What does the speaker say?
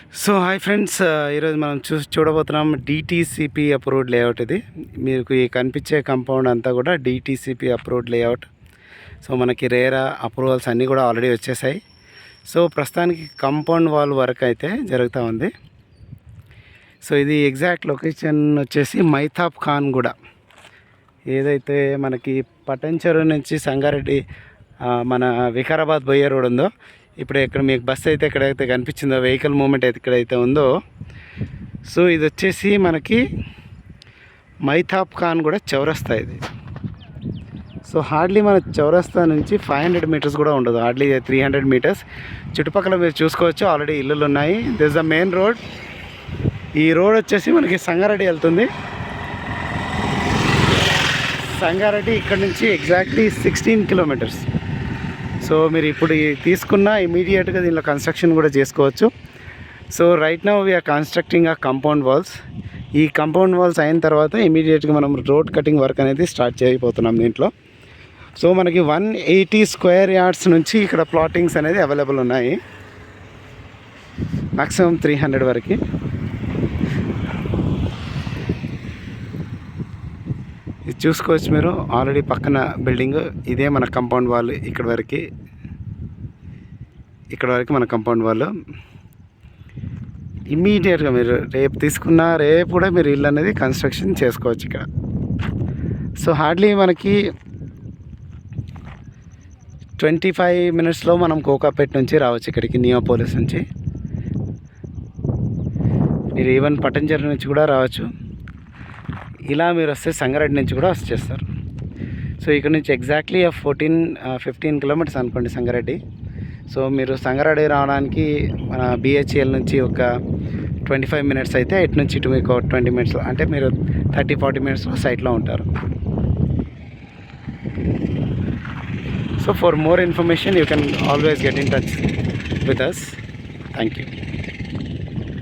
So hi friends, ఈరోజు మనం చూడబోతున్నాం డిటీసీపీ అప్రూవ్డ్ లేఅవుట్. ఇది మీకు ఈ కనిపించే కాంపౌండ్ అంతా కూడా డిటీసీపీ అప్రూవ్డ్ లేఅవుట్. సో మనకి రేరా అప్రూవల్స్ అన్నీ కూడా ఆల్రెడీ వచ్చేసాయి. సో ప్రస్తుతానికి కాంపౌండ్ వాల్ వర్క్ అయితే జరుగుతూ ఉంది. సో ఇది ఎగ్జాక్ట్ లొకేషన్ వచ్చేసి మైతాబ్ ఖాన్ గూడ, ఏదైతే మనకి పటంచెరు నుంచి సంగారెడ్డి మన వికారాబాద్ పోయే రోడ్ ఉందో, ఇప్పుడు ఇక్కడ మీకు బస్సు అయితే ఎక్కడైతే కనిపించిందో, వెహికల్ మూమెంట్ అయితే ఎక్కడైతే ఉందో, సో ఇది వచ్చేసి మనకి మైతాబ్ ఖాన్ కూడా చౌరస్తా ఇది. సో హార్డ్లీ మన చౌరస్తా నుంచి 500 మీటర్స్ కూడా ఉండదు, హార్డ్లీ 300 మీటర్స్. చుట్టుపక్కల మీరు చూసుకోవచ్చు, ఆల్రెడీ ఇల్లులు ఉన్నాయి. This the main road. ఈ రోడ్ వచ్చేసి మనకి సంగారెడ్డి వెళ్తుంది. సంగారెడ్డి ఇక్కడ నుంచి ఎగ్జాక్ట్లీ 16 కిలోమీటర్స్. సో మీరు ఇప్పుడు తీసుకున్న ఇమీడియట్గా దీనిలో కన్స్ట్రక్షన్ కూడా చేసుకోవచ్చు. So right now we're constructing a compound walls. ఈ కాంపౌండ్ వాల్స్ అయిన తర్వాత ఇమీడియట్గా మనం రోడ్ కటింగ్ వర్క్ అనేది స్టార్ట్ చేయబోతున్నాం దీంట్లో. సో మనకి 180 స్క్వేర్ యార్డ్స్ నుంచి ఇక్కడ ప్లాటింగ్స్ అనేది అవైలబుల్ ఉన్నాయి, మ్యాక్సిమం 300 వరకు. ఇది చూసుకోవచ్చు మీరు, ఆల్రెడీ పక్కన బిల్డింగ్ ఇదే మన కాంపౌండ్ వాల్. ఇక్కడ వరకు మన కాంపౌండ్ వాల్. ఇమ్మీడియట్గా మీరు రేపు తీసుకున్న రేపు కూడా మీరు ఇల్లు అనేది కన్స్ట్రక్షన్ చేసుకోవచ్చు ఇక్కడ. సో హార్డ్లీ మనకి 25 మినిట్స్లో మనం కోకాపేట నుంచి రావచ్చు ఇక్కడికి, నియోపోలిస్ నుంచి. మీరు ఈవెన్ పటంచెరు నుంచి కూడా రావచ్చు. ఇలా మీరు వస్తే సంగారెడ్డి నుంచి కూడా వచ్చేస్తారు. సో ఇక్కడ నుంచి ఎగ్జాక్ట్లీ 15 కిలోమీటర్స్ అనుకోండి సంగారెడ్డి. సో మీరు సంగారెడ్డి రావడానికి మన బిహెచ్ఎల్ నుంచి ఒక 25 మినిట్స్ అయితే, ఇటు నుంచి ఇటు మీకు 20 మినిట్స్, అంటే మీరు 30-40 మినిట్స్లో సైట్లో ఉంటారు. So for more information you can always get in touch with us. Thank you.